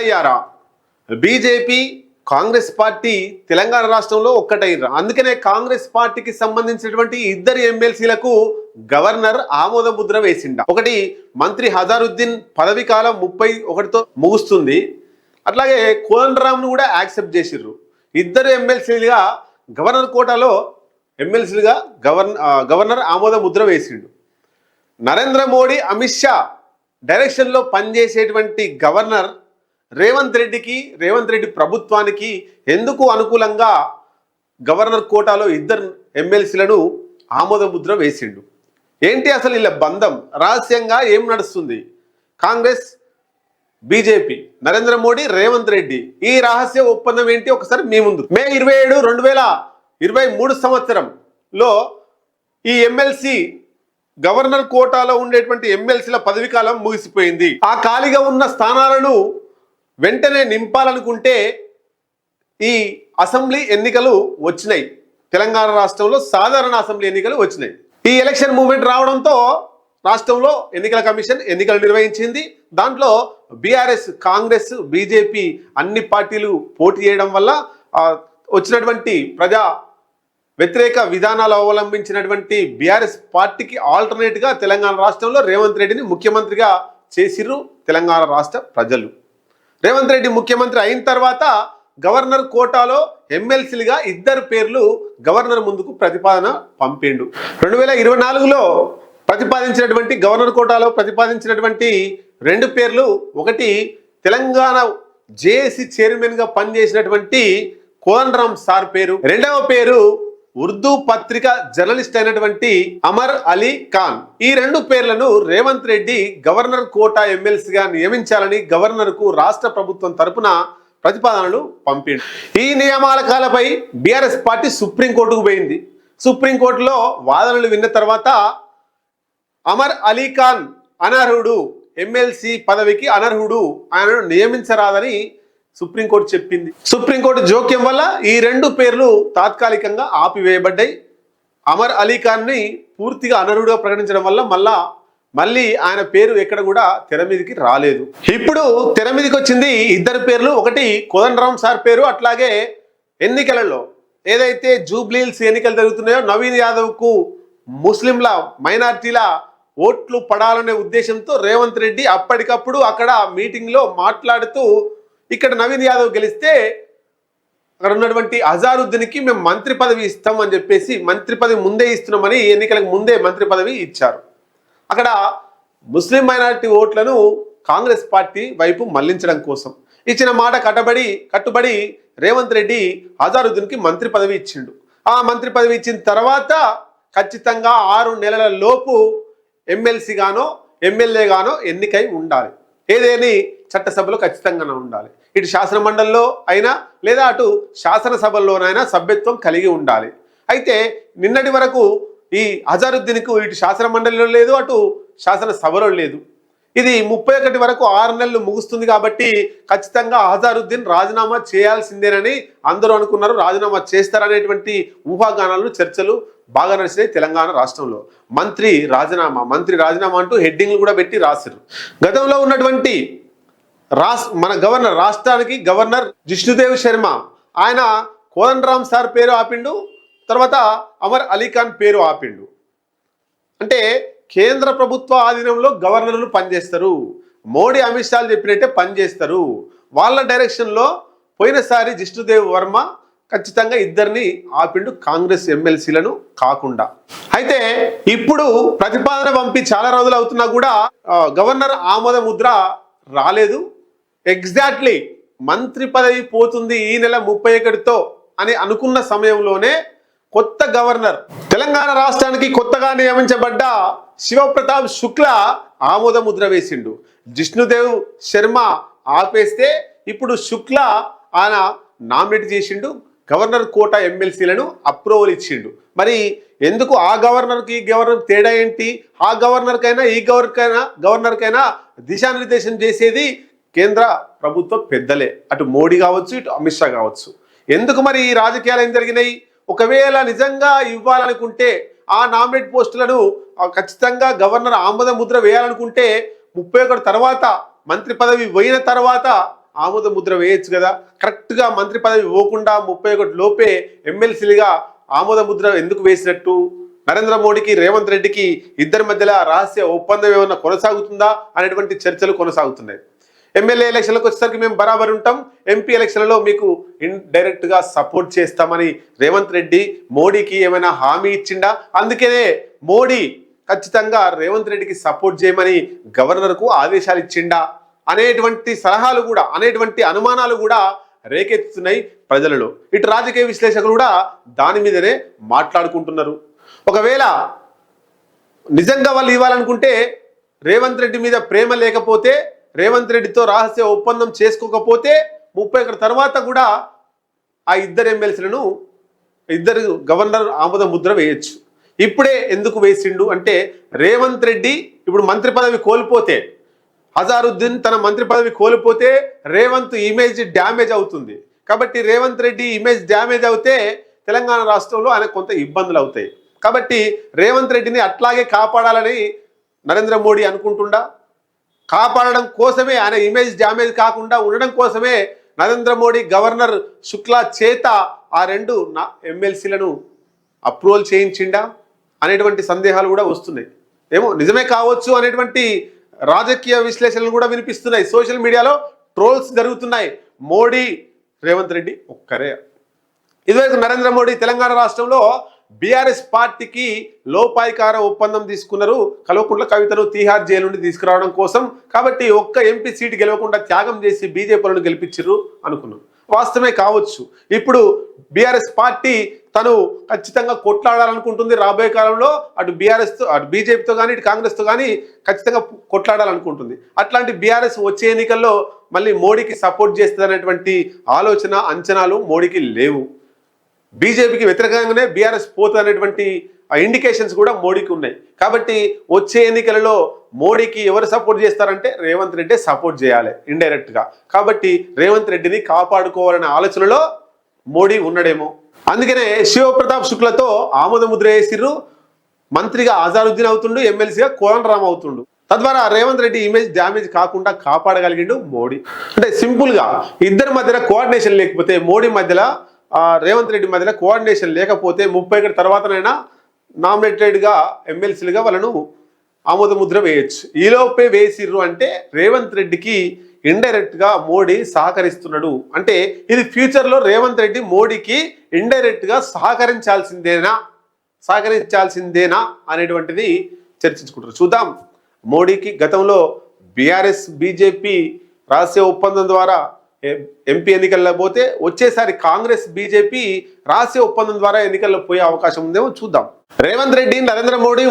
ఒక్కటయ్యారా? BJP Congress party Telangana రాష్ట్రంలో ఒక్కటయ్యారా? అందుకనే కాంగ్రెస్ పార్టీకి సంబంధించినటువంటి ఇద్దరు ఎమ్మెల్సీలకు గవర్నర్ ఆమోద ముద్ర వేసిండ. ఒకటి మంత్రి హజారుద్దీన్ పదవి కాలం 31తో ముగుస్తుంది. అట్లాగే కోదండరాంను కూడా యాక్సెప్ట్ చేసిర్రు. ఇద్దరు ఎమ్మెల్సీలుగా గవర్నర్ కోటాలో ఎమ్మెల్సీలుగా గవర్నర్ ఆమోద ముద్ర వేసిండు. నరేంద్ర మోడీ, అమిత్ షా డైరెక్షన్లో పనిచేసేటువంటి గవర్నర్ రేవంత్ రెడ్డి ప్రభుత్వానికి ఎందుకు అనుకూలంగా గవర్నర్ కోటాలో ఇద్దరు ఎమ్మెల్సీలను ఆమోద ముద్ర వేసిండు? ఏంటి అసలు ఇలా బంధం? రహస్యంగా ఏం నడుస్తుంది? కాంగ్రెస్, బీజేపీ, నరేంద్ర మోడీ, రేవంత్ రెడ్డి ఈ రహస్య ఒప్పందం ఏంటి? ఒకసారి మీ ముందు. మే 27, 2023 సంవత్సరంలో ఈ ఎమ్మెల్సీ గవర్నర్ కోటాలో ఉండేటువంటి ఎమ్మెల్సీల పదవి కాలం ముగిసిపోయింది. ఆ ఖాళీగా ఉన్న స్థానాలను వెంటనే నింపాలనుకుంటే ఈ అసెంబ్లీ ఎన్నికలు వచ్చినాయి. తెలంగాణ రాష్ట్రంలో సాధారణ అసెంబ్లీ ఎన్నికలు వచ్చినాయి. ఈ ఎలక్షన్ మూవ్మెంట్ రావడంతో రాష్ట్రంలో ఎన్నికల కమిషన్ ఎన్నికలు నిర్వహించింది. దాంట్లో బీఆర్ఎస్, కాంగ్రెస్, బీజేపీ అన్ని పార్టీలు పోటీ చేయడం వల్ల వచ్చినటువంటి ప్రజా వ్యతిరేక విధానాలు అవలంబించినటువంటి బీఆర్ఎస్ పార్టీకి ఆల్టర్నేట్గా తెలంగాణ రాష్ట్రంలో రేవంత్ రెడ్డిని ముఖ్యమంత్రిగా చేసిర్రు తెలంగాణ రాష్ట్ర ప్రజలు. రేవంత్ రెడ్డి ముఖ్యమంత్రి అయిన తర్వాత గవర్నర్ కోటాలో ఎమ్మెల్సీలుగా ఇద్దరు పేర్లు గవర్నర్ ముందుకు ప్రతిపాదన పంపిండు. 2024లో ప్రతిపాదించినటువంటి గవర్నర్ కోటాలో ప్రతిపాదించినటువంటి రెండు పేర్లు, ఒకటి తెలంగాణ జేఏసీ చైర్మన్గా పనిచేసినటువంటి కోదండరాం సార్ పేరు, రెండవ పేరు ఉర్దూ పత్రిక జర్నలిస్ట్ అయినటువంటి అమర్ అలీ ఖాన్. ఈ రెండు పేర్లను రేవంత్ రెడ్డి గవర్నర్ కోటా ఎమ్మెల్సీగా నియమించాలని గవర్నర్కు రాష్ట్ర ప్రభుత్వం తరపున ప్రతిపాదనలు పంపిండు. ఈ నియామకాలపై బీఆర్ఎస్ పార్టీ సుప్రీంకోర్టుకు పోయింది. సుప్రీంకోర్టులో వాదనలు విన్న తర్వాత అమర్ అలీ ఖాన్ అనర్హుడు, ఎమ్మెల్సీ పదవికి అనర్హుడు, ఆయనను నియమించరాదని సుప్రీంకోర్టు చెప్పింది. సుప్రీంకోర్టు జోక్యం వల్ల ఈ రెండు పేర్లు తాత్కాలికంగా ఆపివేయబడ్డాయి. అమర్ అలీ ఖాన్ని పూర్తిగా అనర్హుడుగా ప్రకటించడం వల్ల మళ్ళీ ఆయన పేరు ఎక్కడ కూడా తెర మీదకి రాలేదు. ఇప్పుడు తెర మీదకి వచ్చింది ఇద్దరు పేర్లు. ఒకటి కోదండరాం సార్ పేరు. అట్లాగే ఎన్నికలలో ఏదైతే జూబ్లీహిల్స్ ఎన్నికలు జరుగుతున్నాయో నవీన్ యాదవ్కు ముస్లింల, మైనార్టీల ఓట్లు పడాలనే ఉద్దేశంతో రేవంత్ రెడ్డి అప్పటికప్పుడు అక్కడ మీటింగ్లో మాట్లాడుతూ ఇక్కడ నవీన్ యాదవ్ గెలిస్తే అక్కడ ఉన్నటువంటి అజారుద్దీన్కి మేము మంత్రి పదవి ఇస్తామని చెప్పేసి మంత్రి పదవి ముందే ఇస్తున్నామని ఎన్నికలకు ముందే మంత్రి పదవి ఇచ్చారు. అక్కడ ముస్లిం మైనారిటీ ఓట్లను కాంగ్రెస్ పార్టీ వైపు మళ్లించడం కోసం ఇచ్చిన మాట కట్టుబడి రేవంత్ రెడ్డి అజారుద్దీన్కి మంత్రి పదవి ఇచ్చిండు. ఆ మంత్రి పదవి ఇచ్చిన తర్వాత ఖచ్చితంగా 6 నెలల లోపు ఎమ్మెల్సీ గానో ఎమ్మెల్యే గానో ఎన్నికై ఉండాలి. ఏదేని చట్టసభలో ఖచ్చితంగా ఉండాలి. ఇటు శాసన మండలిలో అయినా లేదా అటు శాసనసభల్లోనైనా సభ్యత్వం కలిగి ఉండాలి. అయితే నిన్నటి వరకు ఈ అజారుద్దీన్కు ఇటు శాసన మండలిలో లేదు, అటు శాసనసభలో లేదు. ఇది 31 వరకు 6 నెలలు ముగుస్తుంది కాబట్టి ఖచ్చితంగా అజారుద్దీన్ రాజీనామా చేయాల్సిందేనని అందరూ అనుకున్నారు. రాజీనామా చేస్తారనేటువంటి ఊహాగానాలు, చర్చలు బాగా నడిచినాయి తెలంగాణ రాష్ట్రంలో. మంత్రి రాజీనామా అంటూ హెడ్డింగ్లు కూడా పెట్టి రాశారు. గతంలో ఉన్నటువంటి మన రాష్ట్రానికి గవర్నర్ జిష్ణుదేవ్ శర్మ, ఆయన కోదండరాం సార్ పేరు ఆపిండు, తర్వాత అమర్ అలీ ఖాన్ పేరు ఆపిండు. అంటే కేంద్ర ప్రభుత్వ ఆధీనంలో గవర్నర్లు పనిచేస్తారు. మోడీ, అమిత్ షాలు చెప్పినట్టే పనిచేస్తారు. వాళ్ళ డైరెక్షన్లో పోయినసారి జిష్ణుదేవ్ వర్మ ఖచ్చితంగా ఇద్దరిని ఆపిండు, కాంగ్రెస్ ఎమ్మెల్సీలను కాకుండా. అయితే ఇప్పుడు ప్రతిపాదన పంపి చాలా రోజులు అవుతున్నా కూడా గవర్నర్ ఆమోద ముద్ర రాలేదు. ఎగ్జాక్ట్లీ మంత్రి పదవి పోతుంది ఈ నెల 31తో అని అనుకున్న సమయంలోనే కొత్త గవర్నర్, తెలంగాణ రాష్ట్రానికి కొత్తగా నియమించబడ్డ శివప్రతాప్ శుక్లా ఆమోద ముద్ర వేసిండు. జిష్ణుదేవ్ శర్మ ఆపేస్తే ఇప్పుడు శుక్లా ఆయన నామినేట్ చేసిండు, గవర్నర్ కోటా ఎమ్మెల్సీలను అప్రూవల్ ఇచ్చిండు. మరి ఎందుకు ఆ గవర్నర్కి ఈ గవర్నర్ తేడా ఏంటి? ఆ గవర్నర్కైనా ఈ గవర్నర్కైనా దిశానిర్దేశం చేసేది కేంద్ర ప్రభుత్వ పెద్దలే, అటు మోడీ కావచ్చు, ఇటు అమిత్ షా కావచ్చు. ఎందుకు మరి ఈ రాజకీయాలు ఏం జరిగినాయి? ఒకవేళ నిజంగా ఇవ్వాలనుకుంటే ఆ నామినేట్ పోస్టులను ఖచ్చితంగా గవర్నర్ ఆమోద ముద్ర వేయాలనుకుంటే 31 తర్వాత మంత్రి పదవి పోయిన తర్వాత ఆమోద ముద్ర వేయొచ్చు కదా, కరెక్ట్గా మంత్రి పదవి ఇవ్వకుండా 31 లోపే ఎమ్మెల్సీలుగా ఆమోద ముద్ర ఎందుకు వేసినట్టు? నరేంద్ర మోడీకి రేవంత్ రెడ్డికి ఇద్దరి మధ్యలో రహస్య ఒప్పందం ఏమన్నా కొనసాగుతుందా అనేటువంటి చర్చలు కొనసాగుతున్నాయి. ఎమ్మెల్యే ఎలక్షన్లకు వచ్చేసరికి మేము బరాబర్ ఉంటాం, ఎంపీ ఎలక్షన్లలో మీకు ఇండైరెక్ట్గా సపోర్ట్ చేస్తామని రేవంత్ రెడ్డి మోడీకి ఏమైనా హామీ ఇచ్చిండా? అందుకనే మోడీ ఖచ్చితంగా రేవంత్ రెడ్డికి సపోర్ట్ చేయమని గవర్నర్కు ఆదేశాలు ఇచ్చిండా అనేటువంటి సలహాలు కూడా, అనేటువంటి అనుమానాలు కూడా రేకెత్తుతున్నాయి ప్రజలలో. ఇటు రాజకీయ విశ్లేషకులు కూడా దాని మీదనే మాట్లాడుకుంటున్నారు. ఒకవేళ నిజంగా వాళ్ళు ఇవ్వాలనుకుంటే, రేవంత్ రెడ్డి మీద ప్రేమ లేకపోతే, రేవంత్ రెడ్డితో రహస్య ఒప్పందం చేసుకోకపోతే 31 తర్వాత కూడా ఆ ఇద్దరు ఎమ్మెల్సీలను ఇద్దరు గవర్నర్ ఆమోద ముద్ర వేయొచ్చు. ఇప్పుడే ఎందుకు వేసిండు అంటే, రేవంత్ రెడ్డి ఇప్పుడు మంత్రి పదవి కోల్పోతే, అజారుద్దీన్ తన మంత్రి పదవి కోల్పోతే రేవంత్ ఇమేజ్ డ్యామేజ్ అవుతుంది. కాబట్టి రేవంత్ రెడ్డి ఇమేజ్ డ్యామేజ్ అవుతే తెలంగాణ రాష్ట్రంలో ఆయన కొంత ఇబ్బందులు అవుతాయి. కాబట్టి రేవంత్ రెడ్డిని అట్లాగే కాపాడాలని నరేంద్ర మోడీ అనుకుంటుండా? కాపాడడం కోసమే, ఆయన ఇమేజ్ డ్యామేజ్ కాకుండా ఉండడం కోసమే నరేంద్ర మోడీ గవర్నర్ శుక్లా చేత ఆ 2 ఎమ్మెల్సీలను అప్రూవల్ చేయించిండా అనేటువంటి సందేహాలు కూడా వస్తున్నాయి. ఏమో నిజమే కావచ్చు అనేటువంటి రాజకీయ విశ్లేషణలు కూడా వినిపిస్తున్నాయి. సోషల్ మీడియాలో ట్రోల్స్ జరుగుతున్నాయి. మోడీ రేవంత్ రెడ్డి ఒక్కరే. ఇదివరకు నరేంద్ర మోడీ తెలంగాణ రాష్ట్రంలో బీఆర్ఎస్ పార్టీకి లోపాయికార ఒప్పందం తీసుకున్నారు, కల్వకుంట్ల కవితను తీహార్ జైలు నుండి తీసుకురావడం కోసం. కాబట్టి ఒక్క ఎంపీ సీటు గెలవకుండా త్యాగం చేసి బీజేపీలను గెలిపించారు అనుకున్నాం. వాస్తవమే కావచ్చు. ఇప్పుడు బీఆర్ఎస్ పార్టీ తను ఖచ్చితంగా కొట్లాడాలనుకుంటుంది రాబోయే కాలంలో. అటు బీఆర్ఎస్తో, అటు బీజేపీతో కానీ, ఇటు కాంగ్రెస్తో కానీ ఖచ్చితంగా కొట్లాడాలనుకుంటుంది. అట్లాంటి బీఆర్ఎస్ వచ్చే ఎన్నికల్లో మళ్ళీ మోడీకి సపోర్ట్ చేస్తుంది అనేటువంటి ఆలోచన, అంచనాలు మోడీకి లేవు. బీజేపీకి వ్యతిరేకంగానే బీఆర్ఎస్ పోతుంది అనేటువంటి ఇండికేషన్స్ కూడా మోడీకి ఉన్నాయి. కాబట్టి వచ్చే ఎన్నికలలో మోడీకి ఎవరు సపోర్ట్ చేస్తారంటే రేవంత్ రెడ్డి సపోర్ట్ చేయాలి ఇండైరెక్ట్గా. కాబట్టి రేవంత్ రెడ్డిని కాపాడుకోవాలనే ఆలోచనలో మోడీ ఉన్నాడేమో. అందుకనే శివప్రతాప్ శుక్లతో ఆమోద ముద్ర వేసిర్రు. మంత్రిగా అజారుద్దీన్ అవుతుండు, ఎమ్మెల్సీగా కోదండరామ్ అవుతుండు. తద్వారా రేవంత్ రెడ్డి ఇమేజ్ డ్యామేజ్ కాకుండా కాపాడగలిగిండు మోడీ. అంటే సింపుల్గా ఇద్దరి మధ్యలో కోఆర్డినేషన్ లేకపోతే, మోడీ మధ్యలో రేవంత్ రెడ్డి మధ్యలో కోఆర్డినేషన్ లేకపోతే 31 తర్వాతనైనా నామినేటెడ్గా ఎమ్మెల్సీలుగా వాళ్ళను ఆమోద ముద్ర వేయచ్చు. ఈలోపే వేసిర్రు అంటే రేవంత్ రెడ్డికి ఇండైరెక్ట్గా మోడీ సహకరిస్తున్నాడు. అంటే ఇది ఫ్యూచర్లో రేవంత్ రెడ్డి మోడీకి ఇండైరెక్ట్గా సహకరించాల్సిందేనా అనేటువంటిది చర్చించుకుంటారు. చూద్దాం. మోడీకి గతంలో బీఆర్ఎస్ బీజేపీ రహస్య ఒప్పందం ద్వారా ఎంపీ ఎన్నికల్లో పోతే, వచ్చేసారి కాంగ్రెస్ బీజేపీ రహస్య ఒప్పందం ద్వారా ఎన్నికల్లో పోయే అవకాశం ఉందేమో చూద్దాం. రేవంత్ రెడ్డి నరేంద్ర మోడీ